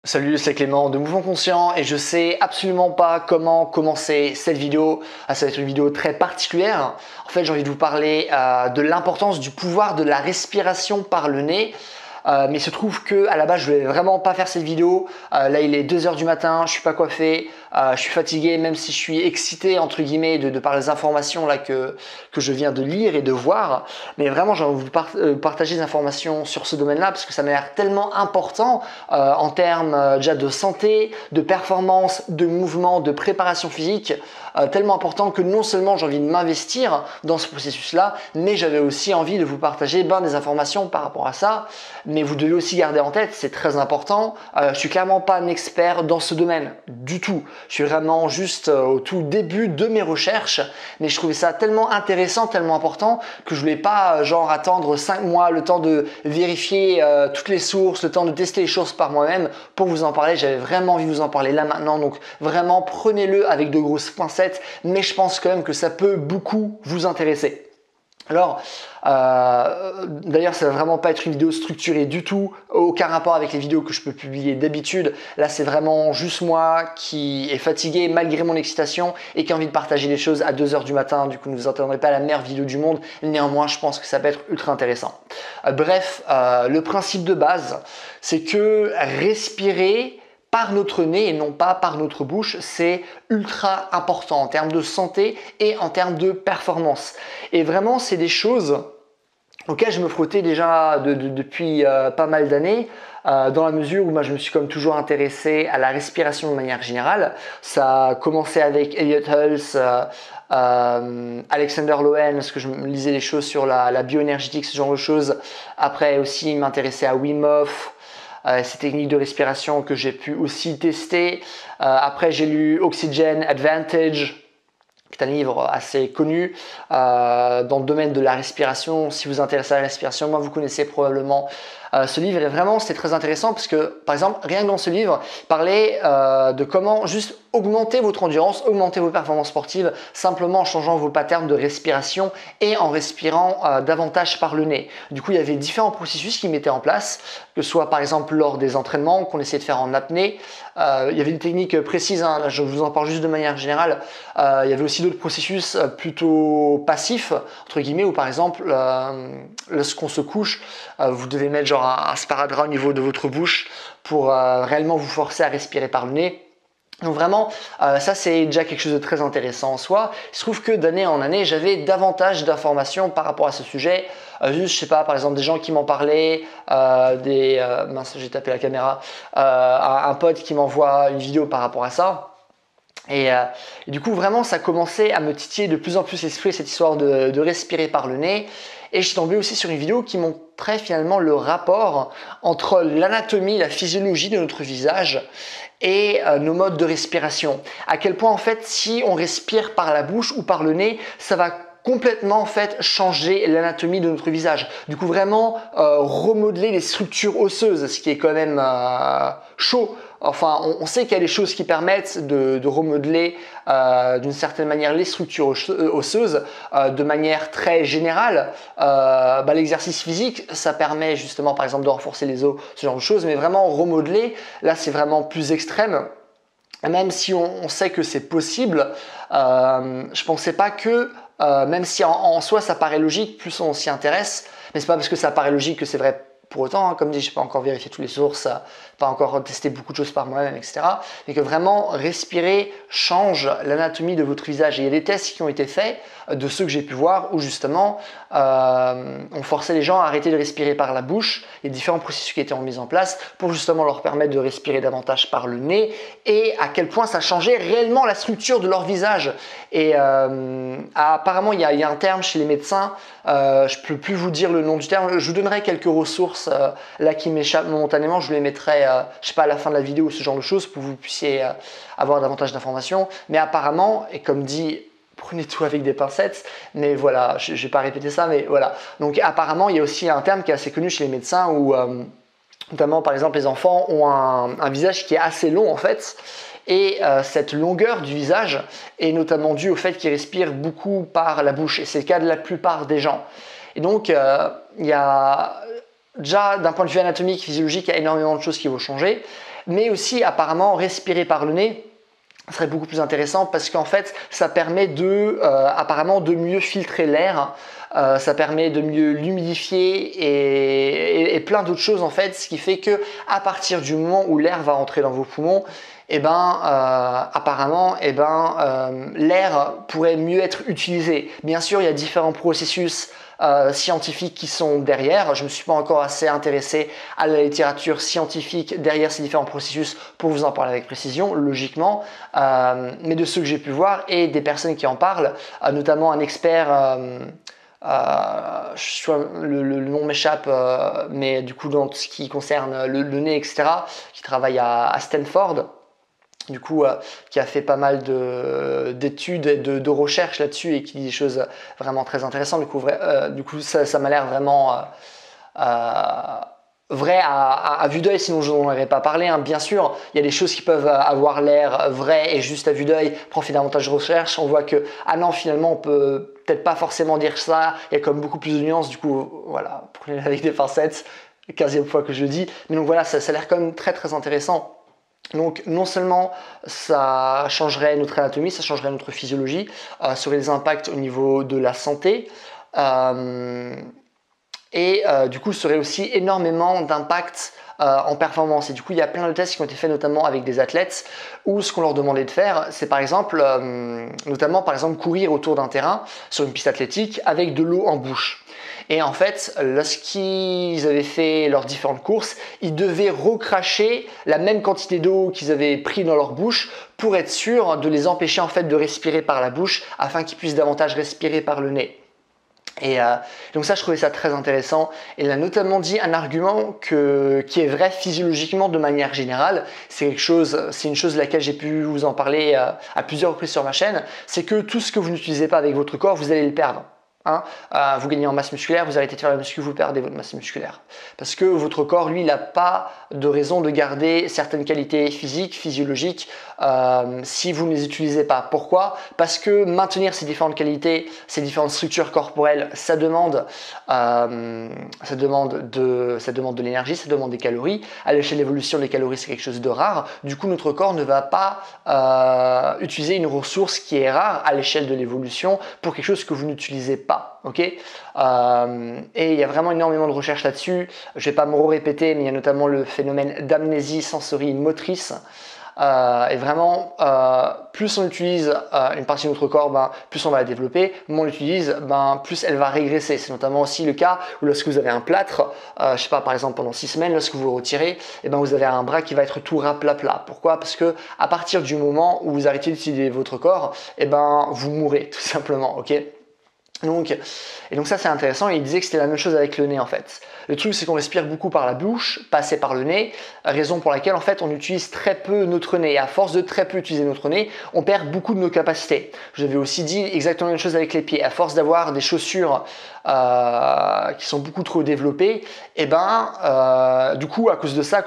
Salut, c'est Clément de Mouvement Conscient et je sais absolument pas comment commencer cette vidéo. Ça va être une vidéo très particulière. En fait, j'ai envie de vous parler de l'importance du pouvoir de la respiration par le nez. Mais il se trouve que à la base je voulais vraiment pas faire cette vidéo. Là il est 2 heures du matin, je suis pas coiffé, je suis fatigué, même si je suis excité entre guillemets de par les informations là que je viens de lire et de voir. Mais vraiment j'ai envie de vous partager des informations sur ce domaine-là parce que ça m'a l'air tellement important en termes déjà de santé, de performance, de mouvement, de préparation physique. Tellement important que non seulement j'ai envie de m'investir dans ce processus-là, mais j'avais aussi envie de vous partager des informations par rapport à ça. Mais vous devez aussi garder en tête, c'est très important, je suis clairement pas un expert dans ce domaine du tout. Je suis vraiment juste au tout début de mes recherches, mais je trouvais ça tellement intéressant, tellement important que je voulais pas genre attendre 5 mois, le temps de vérifier toutes les sources, le temps de tester les choses par moi-même pour vous en parler. J'avais vraiment envie de vous en parler là maintenant, donc vraiment prenez-le avec de grosses pincettes, mais je pense quand même que ça peut beaucoup vous intéresser. Alors, d'ailleurs, ça va vraiment pas être une vidéo structurée du tout, aucun rapport avec les vidéos que je peux publier d'habitude. Là, c'est vraiment juste moi qui est fatigué malgré mon excitation et qui a envie de partager les choses à 2 heures du matin. Du coup, ne vous attendrez pas à la meilleure vidéo du monde. Néanmoins, je pense que ça peut être ultra intéressant. Bref, le principe de base, c'est que respirer par notre nez et non pas par notre bouche, c'est ultra important en termes de santé et en termes de performance. Et vraiment, c'est des choses auxquelles je me frottais déjà depuis pas mal d'années, dans la mesure où moi je me suis comme toujours intéressé à la respiration de manière générale. Ça a commencé avec Elliot Hulse, Alexander Lowen, parce que je me lisais des choses sur la bioénergétique, ce genre de choses. Après aussi m'intéresser à Wim Hof, ces techniques de respiration que j'ai pu aussi tester. Après, j'ai lu Oxygen Advantage, qui est un livre assez connu dans le domaine de la respiration. Si vous vous intéressez à la respiration, moi vous connaissez probablement ce livre. Et vraiment, c'était très intéressant parce que, par exemple, rien que dans ce livre, il parlait de comment juste augmenter votre endurance, augmenter vos performances sportives, simplement en changeant vos patterns de respiration et en respirant davantage par le nez. Du coup, il y avait différents processus qu'ils mettaient en place, que ce soit par exemple lors des entraînements qu'on essayait de faire en apnée. Il y avait une technique précise, hein, là, je vous en parle juste de manière générale. Il y avait aussi d'autres processus plutôt passifs, entre guillemets, où par exemple, lorsqu'on se couche, vous devez mettre genre un sparadrap au niveau de votre bouche pour réellement vous forcer à respirer par le nez. Donc vraiment, ça c'est déjà quelque chose de très intéressant en soi. Il se trouve que d'année en année, j'avais davantage d'informations par rapport à ce sujet. Juste, je sais pas, par exemple, des gens qui m'en parlaient, mince, j'ai tapé la caméra, un pote qui m'envoie une vidéo par rapport à ça. Et du coup, vraiment, ça commençait à me titiller de plus en plus l'esprit, cette histoire de respirer par le nez. Et je suis tombé aussi sur une vidéo qui montrait finalement le rapport entre l'anatomie, la physiologie de notre visage et nos modes de respiration. À quel point en fait, si on respire par la bouche ou par le nez, ça va complètement en fait changer l'anatomie de notre visage. Du coup, vraiment remodeler les structures osseuses, ce qui est quand même chaud. Enfin, on sait qu'il y a des choses qui permettent de remodeler d'une certaine manière les structures osseuses de manière très générale. L'exercice physique, ça permet justement par exemple de renforcer les os, ce genre de choses, mais vraiment remodeler, là c'est vraiment plus extrême. Même si on sait que c'est possible, je pensais pas que, même si en soi ça paraît logique, plus on s'y intéresse, mais c'est pas parce que ça paraît logique que c'est vrai. Pour autant, hein, comme dit, je n'ai pas encore vérifié toutes les sources, pas encore testé beaucoup de choses par moi-même, etc. Mais que vraiment, respirer change l'anatomie de votre visage. Et il y a des tests qui ont été faits, de ceux que j'ai pu voir, où justement, on forçait les gens à arrêter de respirer par la bouche. Il y a différents processus qui étaient mis en place pour justement leur permettre de respirer davantage par le nez et à quel point ça changeait réellement la structure de leur visage. Et apparemment, il y a un terme chez les médecins, je ne peux plus vous dire le nom du terme, je vous donnerai quelques ressources là qui m'échappent momentanément, je vous les mettrai je sais pas à la fin de la vidéo ou ce genre de choses pour que vous puissiez avoir davantage d'informations. Mais apparemment, et comme dit, prenez tout avec des pincettes, mais voilà, je vais pas répéter ça, mais voilà. Donc apparemment, il y a aussi un terme qui est assez connu chez les médecins où notamment par exemple les enfants ont un visage qui est assez long en fait. Et cette longueur du visage est notamment due au fait qu'ils respirent beaucoup par la bouche. Et c'est le cas de la plupart des gens. Et donc, il y a déjà d'un point de vue anatomique, physiologique, il y a énormément de choses qui vont changer, mais aussi apparemment respirer par le nez serait beaucoup plus intéressant parce qu'en fait ça permet apparemment de mieux filtrer l'air, ça permet de mieux l'humidifier et plein d'autres choses en fait, ce qui fait que à partir du moment où l'air va rentrer dans vos poumons, apparemment l'air pourrait mieux être utilisé. Bien sûr il y a différents processus scientifiques qui sont derrière. Je ne me suis pas encore assez intéressé à la littérature scientifique derrière ces différents processus pour vous en parler avec précision, logiquement. Mais de ceux que j'ai pu voir et des personnes qui en parlent, notamment un expert, le nom m'échappe, mais du coup dans tout ce qui concerne le nez, etc., qui travaille à Stanford. Du coup, qui a fait pas mal d'études et de recherches là-dessus et qui dit des choses vraiment très intéressantes. Du coup, ça m'a l'air vraiment vrai à vue d'œil, sinon je n'en aurais pas parlé. Hein. Bien sûr, il y a des choses qui peuvent avoir l'air vraies et juste à vue d'œil, prend fait davantage de recherche. On voit que, ah non, finalement, on peut peut-être pas forcément dire ça. Il y a comme beaucoup plus de nuances. Du coup, voilà, prenez-le avec des pincettes. 15e fois que je le dis. Mais donc voilà, ça a l'air quand même très très intéressant. Donc non seulement ça changerait notre anatomie, ça changerait notre physiologie, ça aurait des impacts au niveau de la santé du coup ça aurait aussi énormément d'impact en performance. Et du coup il y a plein de tests qui ont été faits notamment avec des athlètes où ce qu'on leur demandait de faire c'est par exemple courir autour d'un terrain sur une piste athlétique avec de l'eau en bouche. Et en fait, lorsqu'ils avaient fait leurs différentes courses, ils devaient recracher la même quantité d'eau qu'ils avaient pris dans leur bouche pour être sûr de les empêcher en fait de respirer par la bouche afin qu'ils puissent davantage respirer par le nez. Et donc ça, je trouvais ça très intéressant. Il a notamment dit un argument qui est vrai physiologiquement de manière générale. C'est une chose de laquelle j'ai pu vous en parler à plusieurs reprises sur ma chaîne. C'est que tout ce que vous n'utilisez pas avec votre corps, vous allez le perdre. Vous gagnez en masse musculaire, vous arrêtez de faire la muscu, vous perdez votre masse musculaire. Parce que votre corps, lui, il n'a pas de raison de garder certaines qualités physiques, physiologiques, si vous ne les utilisez pas. Pourquoi? Parce que maintenir ces différentes qualités, ces différentes structures corporelles, ça demande de l'énergie, ça demande des calories. À l'échelle de l'évolution, les calories, c'est quelque chose de rare. Du coup, notre corps ne va pas utiliser une ressource qui est rare à l'échelle de l'évolution pour quelque chose que vous n'utilisez pas. Et il y a vraiment énormément de recherches là-dessus. Je ne vais pas me répéter, mais il y a notamment le phénomène d'amnésie sensorie-motrice. Et vraiment, plus on utilise une partie de notre corps, plus on va la développer. Moins on l'utilise, plus elle va régresser. C'est notamment aussi le cas où lorsque vous avez un plâtre, je sais pas, par exemple pendant 6 semaines, lorsque vous le retirez, vous avez un bras qui va être tout raplapla. Pourquoi? Parce que à partir du moment où vous arrêtez d'utiliser votre corps, vous mourrez tout simplement. Donc ça c'est intéressant. Il disait que c'était la même chose avec le nez en fait. Le truc c'est qu'on respire beaucoup par la bouche, pas assez par le nez, raison pour laquelle en fait on utilise très peu notre nez. Et à force de très peu utiliser notre nez, on perd beaucoup de nos capacités. Je vous avais aussi dit exactement la même chose avec les pieds. À force d'avoir des chaussures qui sont beaucoup trop développées, du coup à cause de ça,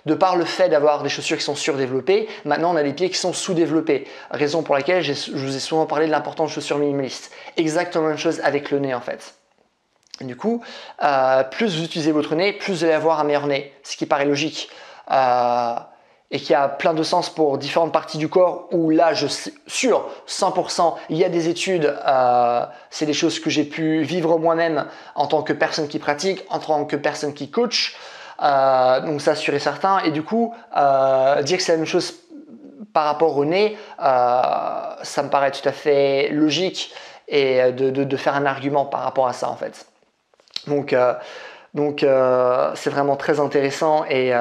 de par le fait d'avoir des chaussures qui sont surdéveloppées, maintenant on a des pieds qui sont sous-développés. Raison pour laquelle je vous ai souvent parlé de l'importance de chaussures minimalistes. Exactement la même chose avec le nez en fait. Et du coup, plus vous utilisez votre nez, plus vous allez avoir un meilleur nez, ce qui paraît logique. Et qui a plein de sens pour différentes parties du corps où là, je suis sûr, 100%, il y a des études, c'est des choses que j'ai pu vivre moi-même en tant que personne qui pratique, en tant que personne qui coach. Donc ça sûr et certain, et du coup dire que c'est la même chose par rapport au nez, ça me paraît tout à fait logique et de faire un argument par rapport à ça en fait. Donc c'est vraiment très intéressant et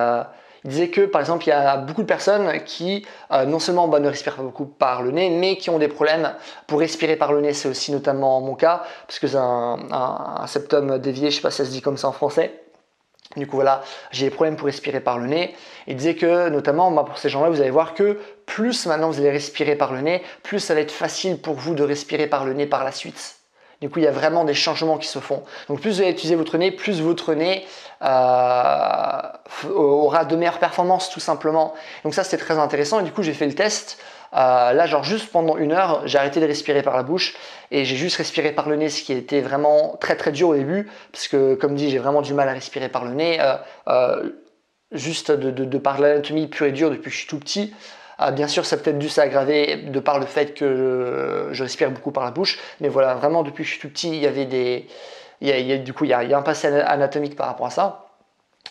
il disait que par exemple il y a beaucoup de personnes qui non seulement ne respirent pas beaucoup par le nez mais qui ont des problèmes pour respirer par le nez. C'est aussi notamment mon cas parce que c'est un septum dévié, je ne sais pas si ça se dit comme ça en français. Du coup voilà, j'ai des problèmes pour respirer par le nez. Il disait que notamment pour ces gens-là, vous allez voir que plus maintenant vous allez respirer par le nez, plus ça va être facile pour vous de respirer par le nez par la suite. Du coup, il y a vraiment des changements qui se font. Donc plus vous allez utiliser votre nez, plus votre nez aura de meilleures performances tout simplement. Donc ça, c'est très intéressant. Et du coup, j'ai fait le test Là, genre juste pendant 1 heure, j'ai arrêté de respirer par la bouche et j'ai juste respiré par le nez, ce qui était vraiment très très dur au début, parce que comme dit, j'ai vraiment du mal à respirer par le nez, juste de par l'anatomie pure et dure depuis que je suis tout petit. Bien sûr, ça a peut-être dû s'aggraver de par le fait que je respire beaucoup par la bouche, mais voilà, vraiment depuis que je suis tout petit, il y avait du coup, il y a un passé anatomique par rapport à ça.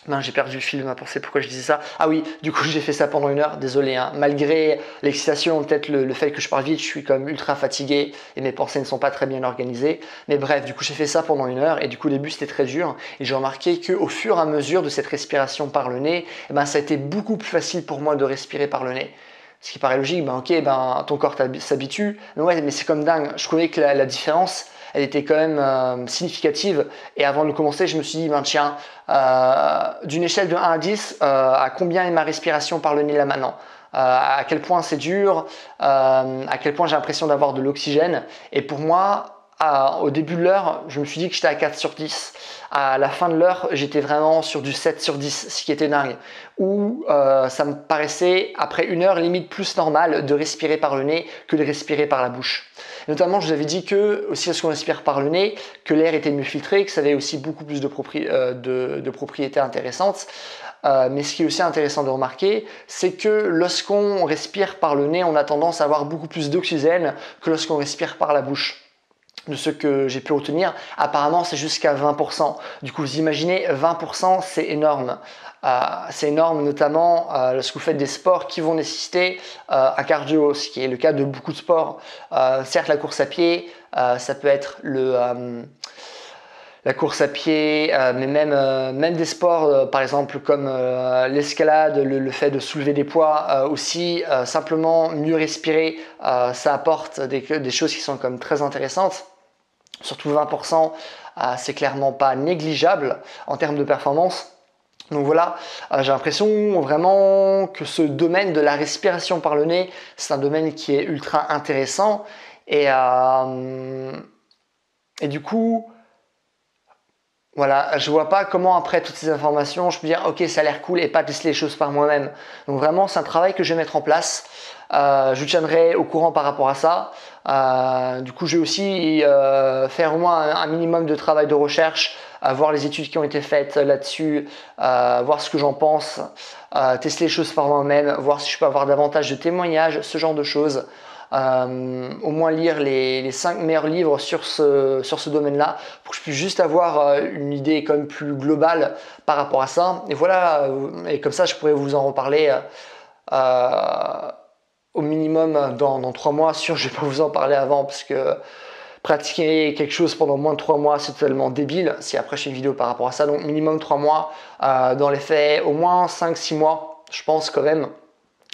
Non, j'ai perdu le fil de ma pensée, pourquoi je disais ça? Ah oui, du coup j'ai fait ça pendant 1 heure, désolé, hein. Malgré l'excitation, peut-être le fait que je parle vite, je suis comme ultra fatigué et mes pensées ne sont pas très bien organisées. Mais bref, du coup j'ai fait ça pendant 1 heure et du coup au début c'était très dur et j'ai remarqué qu'au fur et à mesure de cette respiration par le nez, eh ben, ça a été beaucoup plus facile pour moi de respirer par le nez. Ce qui paraît logique, ben ok, ben, ton corps s'habitue, mais ouais, mais c'est comme dingue. Je trouvais que la différence, elle était quand même significative. Et avant de commencer, je me suis dit, ben tiens, d'une échelle de 1 à 10, à combien est ma respiration par le nez là maintenant? À quel point c'est dur, à quel point j'ai l'impression d'avoir de l'oxygène. Et pour moi, au début de l'heure, je me suis dit que j'étais à 4 sur 10. À la fin de l'heure, j'étais vraiment sur du 7 sur 10, ce qui était dingue. Où ça me paraissait, après 1 heure, limite plus normal de respirer par le nez que de respirer par la bouche. Notamment, je vous avais dit que, aussi lorsqu'on respire par le nez, que l'air était mieux filtré, que ça avait aussi beaucoup plus de propriétés intéressantes. Mais ce qui est aussi intéressant de remarquer, c'est que lorsqu'on respire par le nez, on a tendance à avoir beaucoup plus d'oxygène que lorsqu'on respire par la bouche. De ce que j'ai pu retenir, apparemment c'est jusqu'à 20%. Du coup, vous imaginez, 20%, c'est énorme. C'est énorme, notamment lorsque vous faites des sports qui vont nécessiter un cardio, ce qui est le cas de beaucoup de sports. Certes, la course à pied, ça peut être la course à pied, mais même des sports, par exemple comme l'escalade, le fait de soulever des poids, aussi simplement mieux respirer, ça apporte des choses qui sont comme très intéressantes. Surtout 20%, c'est clairement pas négligeable en termes de performance. Donc voilà, j'ai l'impression vraiment que ce domaine de la respiration par le nez, c'est un domaine qui est ultra intéressant. Et du coup, voilà, je vois pas comment après toutes ces informations, je peux dire ok, ça a l'air cool et pas tester les choses par moi-même. Donc vraiment, c'est un travail que je vais mettre en place. Je vous tiendrai au courant par rapport à ça. Du coup, je vais aussi faire au moins un minimum de travail de recherche, voir les études qui ont été faites là-dessus, voir ce que j'en pense, tester les choses par moi-même, voir si je peux avoir davantage de témoignages, ce genre de choses. Au moins lire les 5 meilleurs livres sur ce domaine-là pour que je puisse juste avoir une idée quand même plus globale par rapport à ça. Et voilà, et comme ça, je pourrais vous en reparler au minimum dans 3 mois. Sûr, je vais pas vous en parler avant parce que pratiquer quelque chose pendant moins de 3 mois, c'est totalement débile. Si après je fais une vidéo par rapport à ça, donc minimum 3 mois, dans les faits, au moins 5-6 mois, je pense quand même.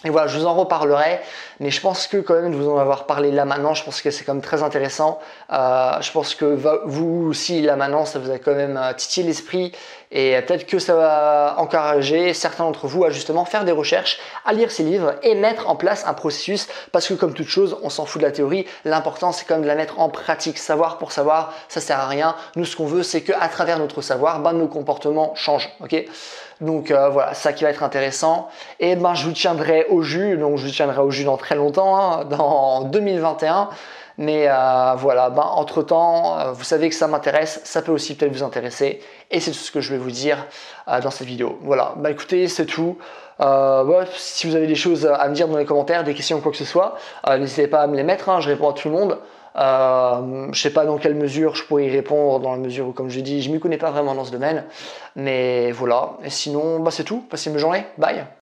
Et voilà, je vous en reparlerai, mais je pense que quand même de vous en avoir parlé là maintenant, je pense que c'est quand même très intéressant. Je pense que vous aussi là maintenant, ça vous a quand même titillé l'esprit et peut-être que ça va encourager certains d'entre vous à justement faire des recherches, à lire ces livres et mettre en place un processus parce que comme toute chose, on s'en fout de la théorie. L'important, c'est quand même de la mettre en pratique. Savoir pour savoir, ça sert à rien. Nous, ce qu'on veut, c'est qu'à travers notre savoir, nos comportements changent. Ok ? Donc voilà, ça qui va être intéressant. Et je vous tiendrai au jus. Donc je vous tiendrai au jus dans très longtemps, hein, dans 2021. Mais voilà, entre temps, vous savez que ça m'intéresse, ça peut aussi peut-être vous intéresser. Et c'est tout ce que je vais vous dire dans cette vidéo. Voilà, écoutez, c'est tout. Si vous avez des choses à me dire dans les commentaires, des questions ou quoi que ce soit, n'hésitez pas à me les mettre, hein, je réponds à tout le monde. Je sais pas dans quelle mesure je pourrais y répondre, dans la mesure où, comme je dis, je m'y connais pas vraiment dans ce domaine. Mais voilà, et sinon, c'est tout. Passez une bonne journée. Bye.